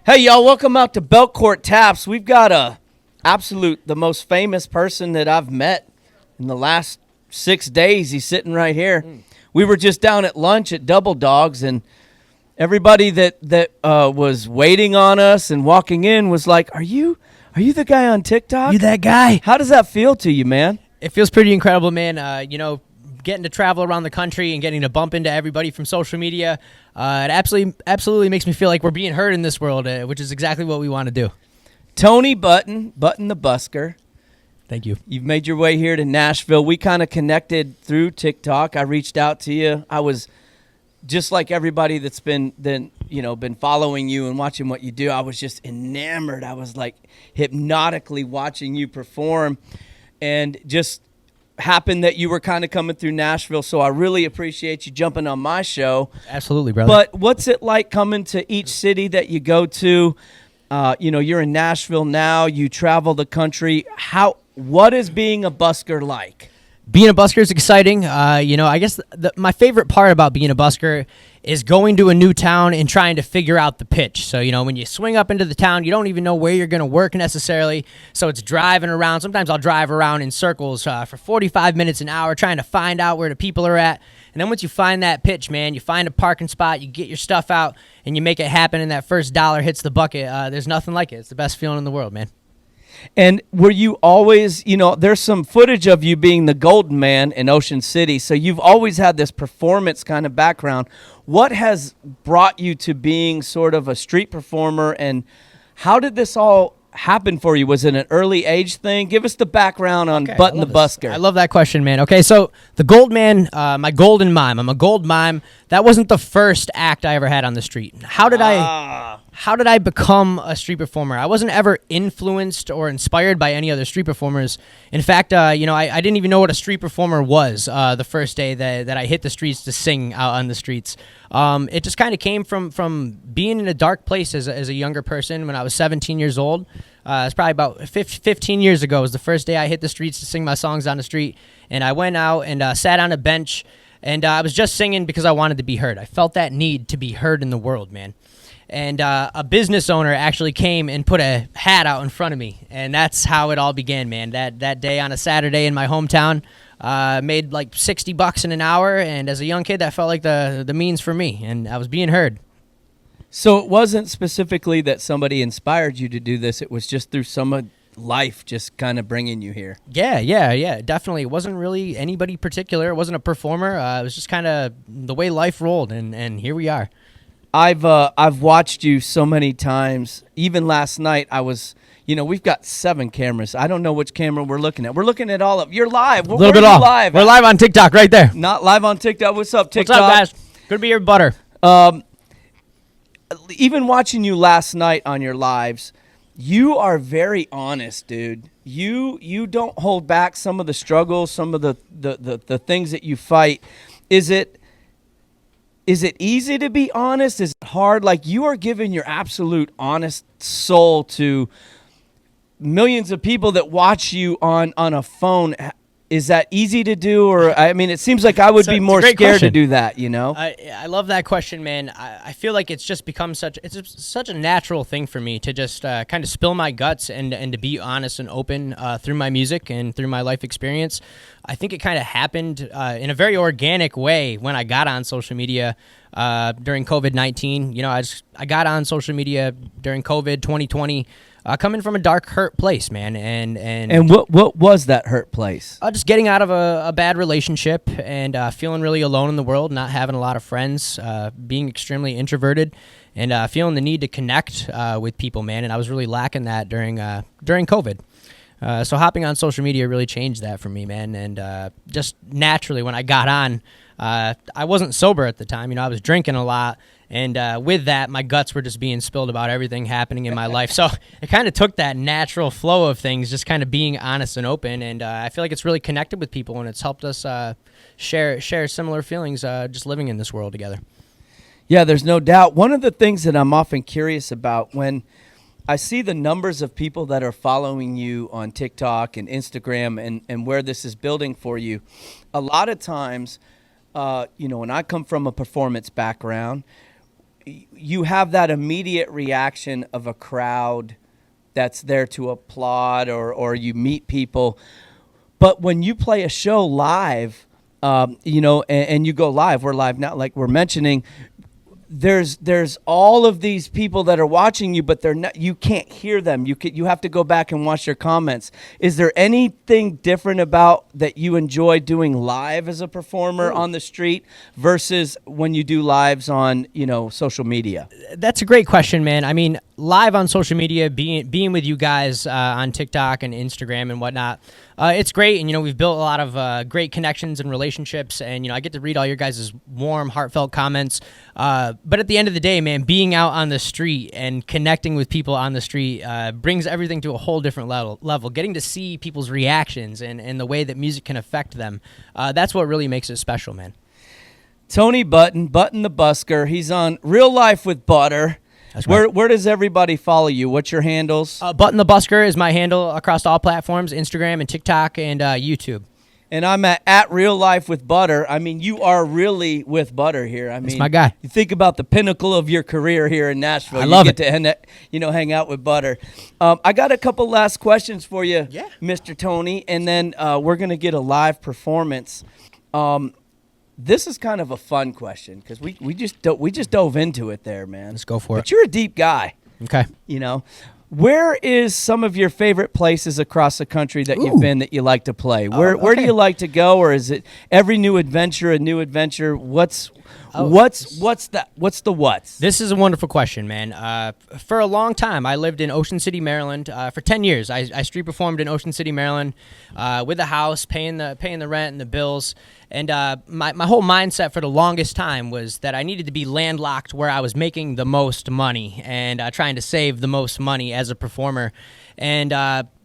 Hey, y'all, welcome out to Belcourt Taps. We've got the most famous person that I've met in the last 6 days. He's sitting right here. We were just down at lunch at Double Dogs, and everybody that was waiting on us and walking in was like, Are you the guy on TikTok? You that guy? How does that feel to you, man? It feels pretty incredible, man. Getting to travel around the country and getting to bump into everybody from social media, it absolutely makes me feel like we're being heard in this world, which is exactly what we want to do. Tony Button the Busker. Thank you. You've made your way here to Nashville. We kind of connected through TikTok. I reached out to you. I was just like everybody that's been following you and watching what you do. I was just enamored. I was like hypnotically watching you perform, and just happened that you were kind of coming through Nashville, so I really appreciate you jumping on my show. Absolutely, brother. But what's it like coming to each city that you go to? You're in Nashville now. You travel the country. What is being a busker like? Being a busker is exciting. I guess my favorite part about being a busker is going to a new town and trying to figure out the pitch. So, when you swing up into the town, you don't even know where you're going to work necessarily. So it's driving around. Sometimes I'll drive around in circles for 45 minutes, an hour, trying to find out where the people are at. And then once you find that pitch, man, you find a parking spot, you get your stuff out, and you make it happen, and that first dollar hits the bucket. There's nothing like it. It's the best feeling in the world, man. And were you always, there's some footage of you being the Golden Man in Ocean City, so you've always had this performance kind of background. What has brought you to being sort of a street performer, and how did this all happen for you? Was it an early age thing? Give us the background on Button the Busker. I love that question, man. Okay, so the Gold Man, my golden mime. I'm a gold mime. That wasn't the first act I ever had on the street. How did I become a street performer? I wasn't ever influenced or inspired by any other street performers. In fact, I didn't even know what a street performer was the first day that I hit the streets to sing out on the streets. It just kind of came from being in a dark place as a younger person when I was 17 years old. It's probably about 15 years ago was the first day I hit the streets to sing my songs on the street. And I went out and sat on a bench, and I was just singing because I wanted to be heard. I felt that need to be heard in the world, man. And a business owner actually came and put a hat out in front of me, and that's how it all began, man. That day on a Saturday in my hometown, made like $60 in an hour, and as a young kid, that felt like the means for me, and I was being heard. So it wasn't specifically that somebody inspired you to do this. It was just through some of life just kind of bringing you here. Yeah, definitely. It wasn't really anybody particular. It wasn't a performer. It was just kind of the way life rolled, and here we are. I've watched you so many times. Even last night, I was, we've got 7 cameras. I don't know which camera we're looking at. We're looking at all of. You're live. A little bit off. Live. We're live on TikTok right there. Not live on TikTok. What's up, TikTok? What's up, guys? Good to be here, Butter. Even watching you last night on your lives, you are very honest, dude. You don't hold back some of the struggles, some of the things that you fight. Is it easy to be honest? Is it hard? Like, you are giving your absolute honest soul to millions of people that watch you on a phone. Is that easy to do? Or, I mean, it seems like I would be more scared to do that, I love that question, man. I feel like it's just become such a natural thing for me to just kind of spill my guts and to be honest and open through my music and through my life experience. I think it kind of happened in a very organic way when I got on social media during COVID-19. I got on social media during COVID 2020. Coming from a dark, hurt place, man, and what was that hurt place? Just getting out of a bad relationship and feeling really alone in the world, not having a lot of friends, being extremely introverted, and feeling the need to connect with people, man. And I was really lacking that during COVID. So hopping on social media really changed that for me, man. And just naturally, when I got on, I wasn't sober at the time. I was drinking a lot. And with that, my guts were just being spilled about everything happening in my life. So it kind of took that natural flow of things, just kind of being honest and open. And I feel like it's really connected with people, and it's helped us share similar feelings just living in this world together. Yeah, there's no doubt. One of the things that I'm often curious about when I see the numbers of people that are following you on TikTok and Instagram and where this is building for you, a lot of times, when I come from a performance background, you have that immediate reaction of a crowd that's there to applaud, or you meet people. But when you play a show live, you know, and you go live, we're live now, like we're mentioning, there's all of these people that are watching you, but they're not, you can't hear them. You have to go back and watch their comments. Is there anything different about that you enjoy doing live as a performer on the street versus when you do lives on, you know, social media? That's a great question, man. I mean, live on social media, being with you guys on TikTok and Instagram and whatnot, it's great. And, you know, we've built a lot of great connections and relationships. And, you know, I get to read all your guys' warm, heartfelt comments. But at the end of the day, man, being out on the street and connecting with people on the street brings everything to a whole different level. Getting to see people's reactions and the way that music can affect them, that's what really makes it special, man. Tony Button the Busker. He's on Real Life with Butter. That's right. Where does everybody follow you? What's your handles? Button the Busker is my handle across all platforms, Instagram and TikTok and YouTube. And I'm at Real Life with Butter. I mean, you are really with Butter here. I mean, my guy. You think about the pinnacle of your career here in Nashville. I love it. You get to hang out with Butter. I got a couple last questions for you, Mr. Tony, and then we're gonna get a live performance. This is kind of a fun question because we just dove into it there, man. Let's go for it. But you're a deep guy. Okay. You know, where is some of your favorite places across the country that you've been that you like to play? Where do you like to go, or is it every new adventure a new adventure? What's the? This is a wonderful question, man. For a long time, I lived in Ocean City, Maryland. For 10 years, I street performed in Ocean City, Maryland, with a house, paying the rent and the bills. And my whole mindset for the longest time was that I needed to be landlocked where I was making the most money and trying to save the most money as a performer. And,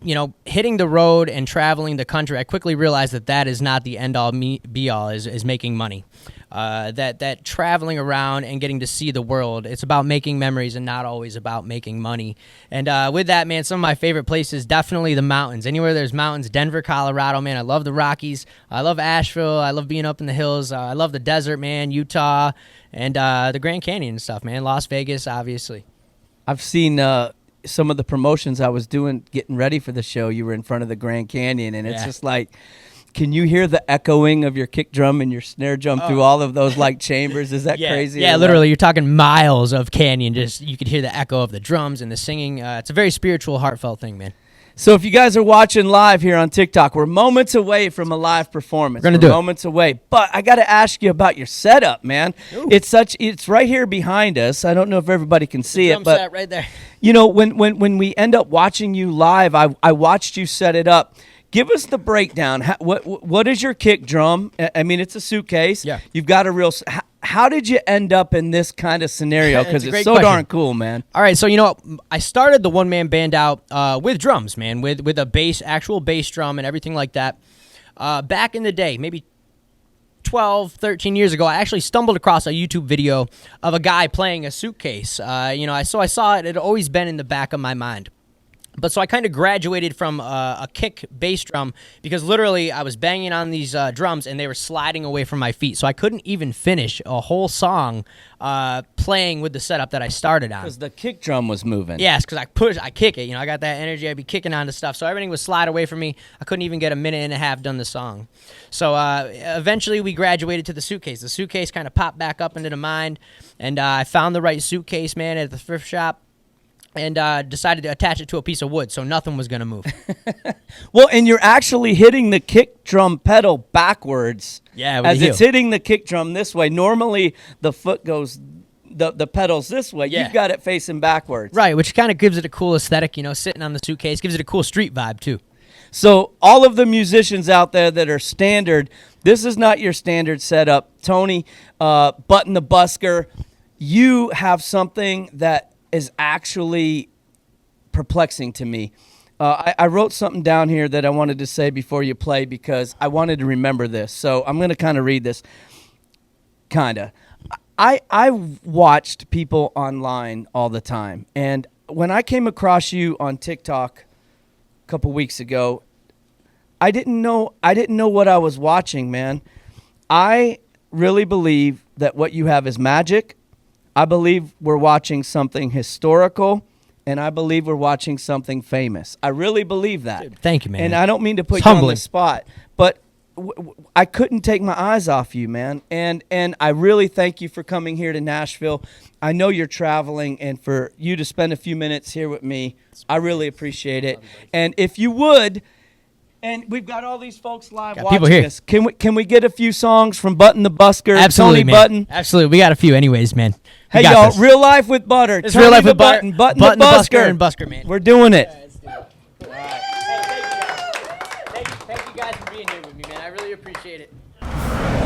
you know, hitting the road and traveling the country, I quickly realized that is not the end-all, be-all is making money. That traveling around and getting to see the world, it's about making memories and not always about making money. And with that, man, some of my favorite places, definitely the mountains. Anywhere there's mountains, Denver, Colorado, man, I love the Rockies. I love Asheville. I love being up in the hills. I love the desert, man, Utah, and the Grand Canyon and stuff, man. Las Vegas, obviously. I've seen some of the promotions I was doing getting ready for the show. You were in front of the Grand Canyon, and it's just like, can you hear the echoing of your kick drum and your snare drum through all of those like chambers? Is that crazy? Yeah, literally, you're talking miles of canyon. Just you could hear the echo of the drums and the singing. It's a very spiritual, heartfelt thing, man. So if you guys are watching live here on TikTok, we're moments away from a live performance. We're moments away. But I got to ask you about your setup, man. Ooh. It's right here behind us. I don't know if everybody can see it, but set right there. You know, when we end up watching you live, I watched you set it up. Give us the breakdown. What is your kick drum? I mean, it's a suitcase. Yeah. You've got a real. How did you end up in this kind of scenario? Because it's so darn cool, man. All right, so you know, I started the one-man band out with drums, man, with a actual bass drum and everything like that. Back in the day, maybe 12, 13 years ago, I actually stumbled across a YouTube video of a guy playing a suitcase. You know, so I saw it. It had always been in the back of my mind. But so I kind of graduated from a kick bass drum because literally I was banging on these drums and they were sliding away from my feet. So I couldn't even finish a whole song playing with the setup that I started on. Because the kick drum was moving. Yes, because I kick it. You know, I got that energy. I'd be kicking onto stuff. So everything would slide away from me. I couldn't even get a minute and a half done the song. So eventually we graduated to the suitcase. The suitcase kind of popped back up into the mind. And I found the right suitcase, man, at the thrift shop. And decided to attach it to a piece of wood so nothing was going to move. Well, and you're actually hitting the kick drum pedal backwards. Yeah, as it's hitting the kick drum this way. Normally, the foot goes, the pedal's this way. Yeah. You've got it facing backwards. Right, which kind of gives it a cool aesthetic, you know, sitting on the suitcase. Gives it a cool street vibe, too. So all of the musicians out there that are standard, this is not your standard setup. Tony, Button the Busker, you have something that is actually perplexing to me. I wrote something down here that I wanted to say before you play because I wanted to remember this. So I'm going to kind of read this. I watched people online all the time. And when I came across you on TikTok a couple weeks ago, I didn't know what I was watching, man. I really believe that what you have is magic. I believe we're watching something historical, and I believe we're watching something famous. I really believe that. Dude, thank you, man. And I don't mean to put It's you on humbling. the spot, but I couldn't take my eyes off you, man. And I really thank you for coming here to Nashville. I know you're traveling, and for you to spend a few minutes here with me, I really appreciate it. And if you would, and we've got all these folks live Got watching people here. this. Can we get a few songs from Button the Busker? Absolutely, Tony man. Button. Absolutely. We got a few anyways, man. We Hey, got y'all, this. Real Life with Butter. It's Tony Real Life the with Butter. Button the Busker. and Busker, man. We're doing it. Thank you guys for being here with me, man. I really appreciate it.